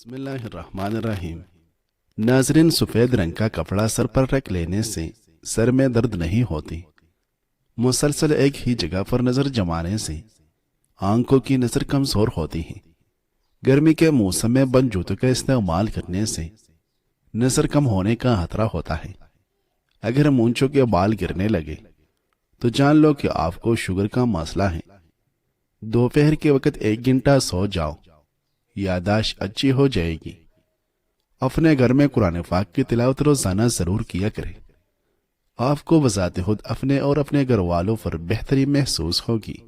बिस्मिल्लाहिर्रहमानिर्रहीम। नाजरीन, सफ़ेद रंग का कपड़ा सर पर रख लेने से सर में दर्द नहीं होती। मुसलसल एक ही जगह पर नज़र जमाने से आंखों की नज़र कमज़ोर होती है। गर्मी के मौसम में बंद जूतों का इस्तेमाल करने से नज़र कम होने का खतरा होता है। अगर मूंछों के बाल गिरने लगे तो जान लो कि आपको शुगर का मसला है। दोपहर के वक्त 1 घंटा सो जाओ, यादाश्त अच्छी हो जाएगी। अपने घर में कुरान पाक की तिलावत रोजाना जरूर किया करें। आपको वजाते खुद अपने और अपने घर वालों पर बेहतरी महसूस होगी।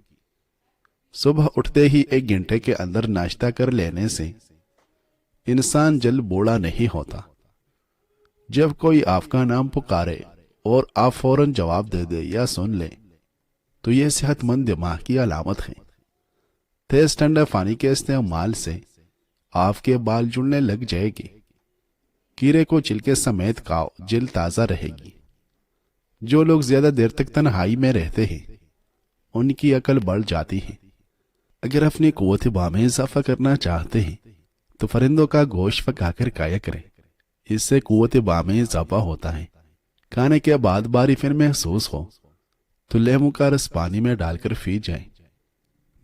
सुबह उठते ही 1 घंटे के अंदर नाश्ता कर लेने से इंसान जल्द बूढ़ा नहीं होता। जब कोई आपका नाम पुकारे और आप फौरन जवाब दे दे या सुन ले तो यह सेहतमंद दिमाग की अलामत है। तेज ठंडा पानी के इस्तेमाल से आपके बाल जुड़ने लग जाएगी। कीड़े को छिलके समेत खाओ, जिल्द ताजा रहेगी। जो लोग ज्यादा देर तक तन्हाई में रहते हैं उनकी अकल बढ़ जाती है। अगर अपनी कुव्वत में इजाफा करना चाहते हैं तो परिंदों का गोश्त पकाकर खाया करें। इससे कुव्वत में इजाफा होता है। खाने के बाद बारी फिर महसूस हो तो लेमू का रस पानी में डालकर पी जाए।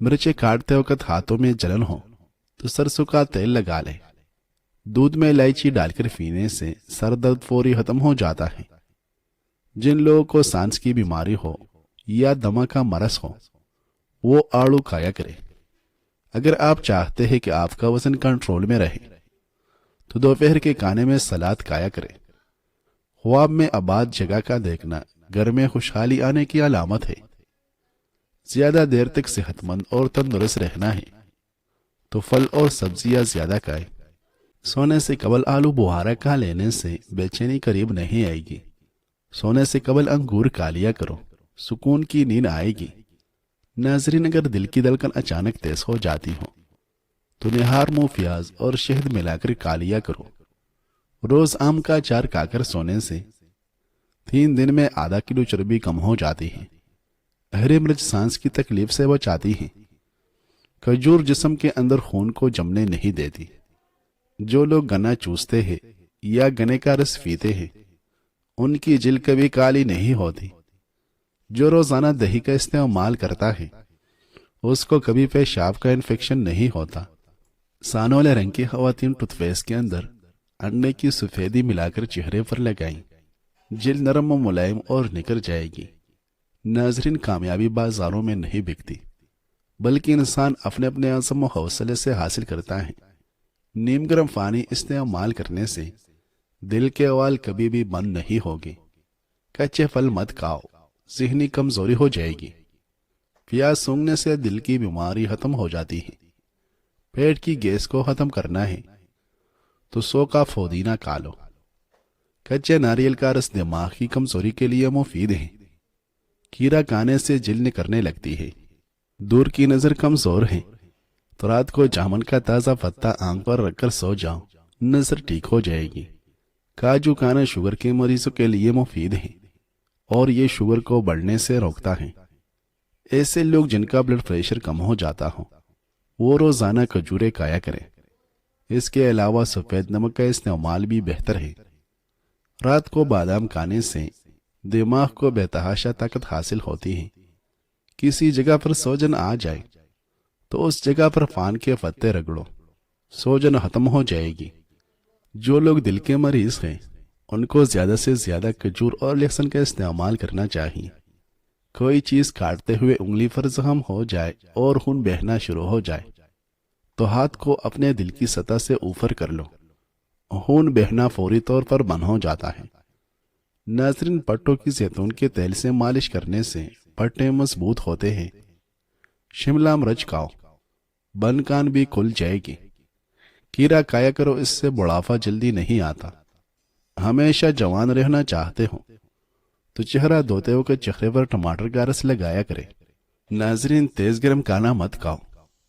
मिर्चें काटते वक्त हाथों में जलन हो तो सरसों का तेल लगा लें। दूध में इलायची डालकर पीने से सर दर्द फौरी खत्म हो जाता है। जिन लोगों को सांस की बीमारी हो या दमा का मरस हो वो आड़ू खाया करें। अगर आप चाहते हैं कि आपका वजन कंट्रोल में रहे तो दोपहर के खाने में सलाद खाया करें। ख्वाब में आबाद जगह का देखना घर में खुशहाली आने की अलामत है। ज्यादा देर तक सेहतमंद और तंदुरुस्त रहना है तो फल और सब्जियां ज्यादा खाएं। सोने से कबल आलू बुहारा खा लेने से बेचैनी करीब नहीं आएगी। सोने से कबल अंगूर खा लिया करो, सुकून की नींद आएगी। नाजरीन, अगर दिल की धड़कन अचानक तेज हो जाती हो तो निहार, मुंह, प्याज और शहद मिलाकर खा लिया करो। रोज आम का अचार खाकर सोने से 3 दिन में आधा किलो चर्बी कम हो जाती है। हरी मिर्च सांस की तकलीफ से बचाती है। खजूर जिस्म के अंदर खून को जमने नहीं देती। जो लोग गन्ना चूसते हैं या गन्ने का रस पीते हैं उनकी जिल्द कभी काली नहीं होती। जो रोजाना दही का इस्तेमाल करता है उसको कभी पेशाब का इन्फेक्शन नहीं होता। सानोले रंग की खवातीन टूथपेस्ट के अंदर अंडे की सफेदी मिलाकर चेहरे पर लगाएं। जिल्द नरम और मुलायम और निकल जाएगी। नाजरीन, कामयाबी बाजारों में नहीं बिकती बल्कि इंसान अपने अपने आज़म और हौसले से हासिल करता है। नीम गर्म पानी इस्तेमाल करने से दिल के अवाल कभी भी बंद नहीं होगी। कच्चे फल मत खाओ, ज़हनी कमजोरी हो जाएगी। प्याज सूंघने से दिल की बीमारी खत्म हो जाती है। पेट की गैस को खत्म करना है तो 100 का पुदीना खा लो। कच्चे नारियल का रस दिमाग की कमजोरी के लिए मुफीद है। कीड़ा खाने से जिल्द निकलने लगती है। दूर की नजर कमजोर है तो रात को जामुन का ताजा पत्ता आंख पर रखकर सो जाओ, नजर ठीक हो जाएगी। काजू खाना शुगर के मरीजों के लिए मुफीद है और ये शुगर को बढ़ने से रोकता है। ऐसे लोग जिनका ब्लड प्रेशर कम हो जाता हो वो रोजाना खजूरें खाया करें। इसके अलावा सफेद नमक का इस्तेमाल भी बेहतर है। रात को बादाम खाने से दिमाग को बेतहाशा ताकत हासिल होती है। किसी जगह पर सोजन आ जाए तो उस जगह पर पान के पत्ते रगड़ो, सोजन खत्म हो जाएगी। जो लोग दिल के मरीज हैं उनको ज्यादा से ज्यादा खजूर और लहसुन का इस्तेमाल करना चाहिए। कोई चीज काटते हुए उंगली पर जख्म हो जाए और खून बहना शुरू हो जाए तो हाथ को अपने दिल की सतह से ऊपर कर लो। खून बहना फौरी तौर पर बंद हो जाता है। नाजरीन, पट्टों की जैतून के तेल से मालिश करने से पट्टे मजबूत होते हैं। शिमला मिर्च खाओ, बन कान भी खुल जाएगी। कीड़ा खाया करो, इससे बुढ़ापा जल्दी नहीं आता। हमेशा जवान रहना चाहते हो तो चेहरा धोते वक्त चेहरे पर टमाटर का रस लगाया करें। नाजरीन, तेज गर्म खाना मत खाओ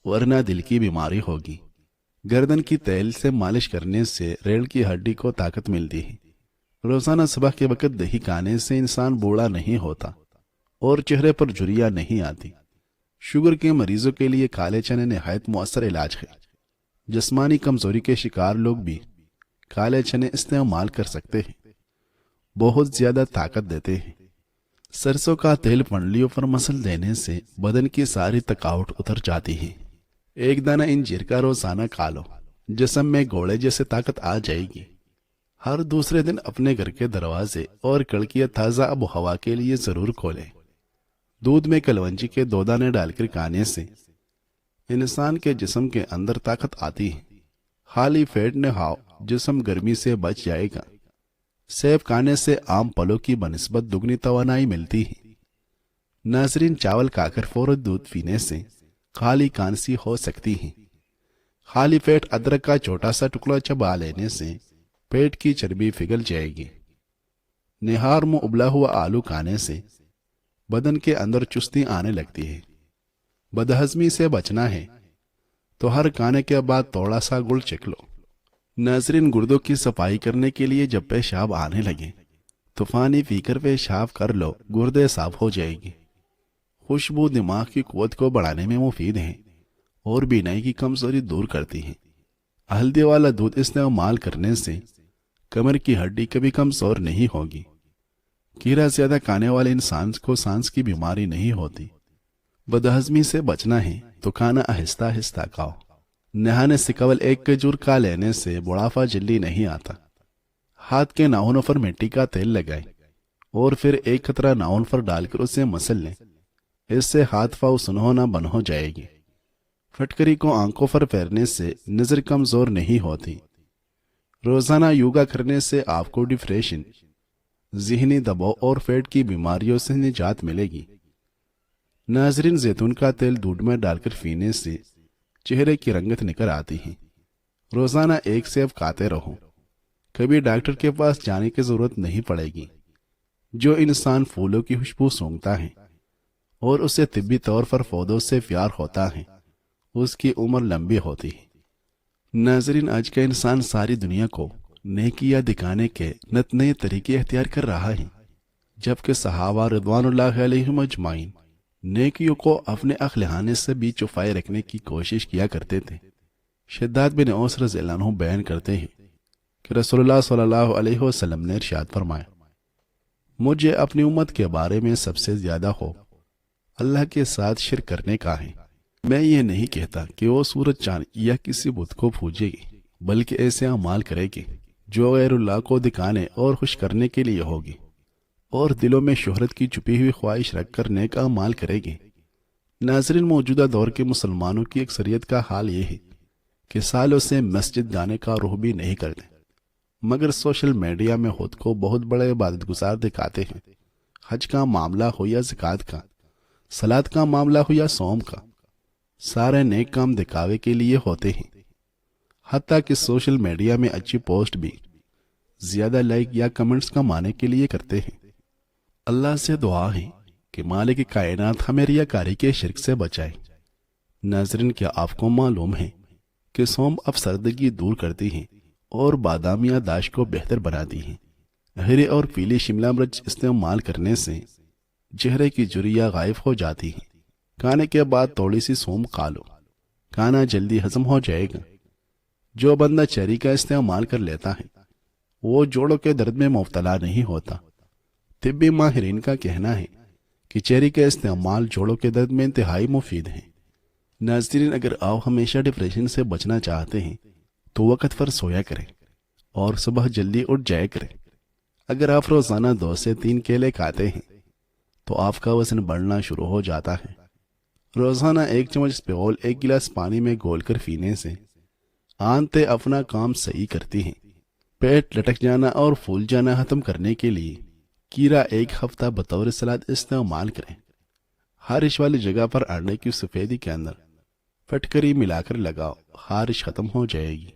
वरना दिल की बीमारी होगी। गर्दन की तेल से मालिश करने से रीढ़ की हड्डी को ताकत मिलती है। रोजाना सुबह के वक्त दही खाने से इंसान बूढ़ा नहीं होता और चेहरे पर झुर्रियां नहीं आती। शुगर के मरीजों के लिए काले चने निहायत मुअस्सर इलाज है। جسمانی کمزوری کے شکار لوگ بھی کالے چنے استعمال کر سکتے ہیں، بہت زیادہ طاقت دیتے ہیں۔ سرسوں کا تیل پنڈلیوں پر مسل دینے سے بدن کی ساری تھکاوٹ اتر جاتی ہے۔ ایک دانہ انجیر کا روزانہ کھا لو، جسم میں گھوڑے جیسے طاقت آ جائے گی۔ ہر دوسرے دن اپنے گھر کے دروازے اور کھڑکیاں تازہ آب و ہوا کے لیے ضرور کھولیں۔ دودھ میں کلونجی کے 2 دانے ڈال کر کھانے سے انسان کے جسم کے اندر طاقت آتی ہے۔ خالی پیٹ نہ کھاؤ، جسم گرمی سے بچ جائے گا۔ سیب کھانے سے عام پھلوں کی بنسبت دگنی توانائی ملتی ہے۔ ناظرین، چاول کھا کر فوراً دودھ پینے سے خالی کھانسی ہو سکتی ہے۔ خالی پیٹ ادرک کا چھوٹا سا ٹکڑا چبا لینے سے پیٹ کی چربی پگھل جائے گی۔ نہار منہ ابلا ہوا آلو کھانے سے بدن کے اندر چستی آنے لگتی ہے۔ بدہضمی سے بچنا ہے تو ہر کھانے کے بعد تھوڑا سا گڑ چکھ لو۔ ناظرین، گردوں کی صفائی کرنے کے لیے جب پیشاب آنے لگے تو پانی پی کر پیشاب کر لو، گردے صاف ہو جائے گی۔ خوشبو دماغ کی قوت کو بڑھانے میں مفید ہے اور بینائی کی کمزوری دور کرتی ہے۔ ہلدی والا دودھ استعمال کرنے سے کمر کی ہڈی کبھی کمزور نہیں ہوگی۔ کیڑا زیادہ کھانے والے انسان کو سانس کی بیماری نہیں ہوتی۔ بدہضمی سے بچنا ہے تو کھانا آہستہ آہستہ کھاؤ۔ نہانے سے قبل 1 کھجور کھا لینے سے بڑھاپا جلدی نہیں آتا۔ ہاتھ کے ناخنوں پر مٹی کا تیل لگائیں اور پھر 1 قطرہ ناخن پر ڈال کر اسے مسل لیں۔ اس سے ہاتھ پاؤں سنہونا بند ہو جائے گی۔ پھٹکری کو آنکھوں پر پھیرنے سے نظر کمزور نہیں ہوتی۔ روزانہ یوگا کرنے سے آپ کو ڈپریشن، ذہنی دباؤ اور پیٹ کی بیماریوں سے نجات ملے گی۔ ناظرین، زیتون کا تیل دودھ میں ڈال کر پینے سے چہرے کی رنگت نکل آتی ہے۔ روزانہ 1 سیب کھاتے رہو، کبھی ڈاکٹر کے پاس جانے کی ضرورت نہیں پڑے گی۔ جو انسان پھولوں کی خوشبو سونگھتا ہے اور اسے طبی طور پر پودوں سے پیار ہوتا ہے، اس کی عمر لمبی ہوتی ہے۔ ناظرین، آج کا انسان ساری دنیا کو نیکیاں دکھانے کے نت نئے طریقے اختیار کر رہا ہے، جبکہ صحابہ رضوان اللہ علیہم اجمعین نیکیوں کو اپنے اخلانے سے بھی چھپائے رکھنے کی کوشش کیا کرتے تھے۔ شداد بن اوس رضی اللہ عنہ بیان کرتے ہیں کہ رسول اللہ صلی اللہ علیہ وسلم نے ارشاد فرمایا، مجھے اپنی امت کے بارے میں سب سے زیادہ خوف اللہ کے ساتھ شرک کرنے کا ہے۔ میں یہ نہیں کہتا کہ وہ سورج چاند یا کسی بت کو پوجے گی، بلکہ ایسے اعمال کرے گی جو غیر اللہ کو دکھانے اور خوش کرنے کے لیے ہوگی، اور دلوں میں شہرت کی چھپی ہوئی خواہش رکھ کر نیک اعمال کرے گی۔ ناظرین، موجودہ دور کے مسلمانوں کی اکثریت کا حال یہ ہے کہ سالوں سے مسجد جانے کا رخ بھی نہیں کرتے، مگر سوشل میڈیا میں خود کو بہت بڑے عبادت گزار دکھاتے ہیں۔ حج کا معاملہ ہو یا زکوٰۃ کا، صلاۃ کا معاملہ ہو یا صوم کا، سارے نیک کام دکھاوے کے لیے ہوتے ہیں۔ حتیٰ کہ سوشل میڈیا میں اچھی پوسٹ بھی زیادہ لائک یا کمنٹس کمانے کے لیے کرتے ہیں۔ اللہ سے دعا ہے کہ مالک کائنات ہمیں ریاکاری کے شرک سے بچائے۔ ناظرین، کیا آپ کو معلوم ہے کہ سونف افسردگی دور کرتی ہے اور بادام یادداشت کو بہتر بناتی ہے؟ ہری اور پیلی شملہ مرچ استعمال کرنے سے چہرے کی جھریاں غائب ہو جاتی ہیں۔ کھانے کے بعد تھوڑی سی سونف کھا لو، کھانا جلدی ہضم ہو جائے گا۔ جو بندہ چیری کا استعمال کر لیتا ہے وہ جوڑوں کے درد میں مبتلا نہیں ہوتا۔ طبی ماہرین کا کہنا ہے کہ چیری کا استعمال جوڑوں کے درد میں انتہائی مفید ہے۔ ناظرین، اگر آپ ہمیشہ ڈپریشن سے بچنا چاہتے ہیں تو وقت پر سویا کریں اور صبح جلدی اٹھ جایا کریں۔ اگر آپ روزانہ 2 سے 3 کیلے کھاتے ہیں تو آپ کا وزن بڑھنا شروع ہو جاتا ہے۔ روزانہ 1 چمچ اسپیغول 1 گلاس پانی میں گھول کر پینے سے آنتیں اپنا کام صحیح کرتی ہیں۔ پیٹ لٹک جانا اور پھول جانا ختم کرنے کے لیے کیرا 1 ہفتہ بطور سلاد استعمال کریں۔ خارش والی جگہ پر انڈے کی سفیدی کے اندر پھٹکری ملا کر لگاؤ، خارش ختم ہو جائے گی۔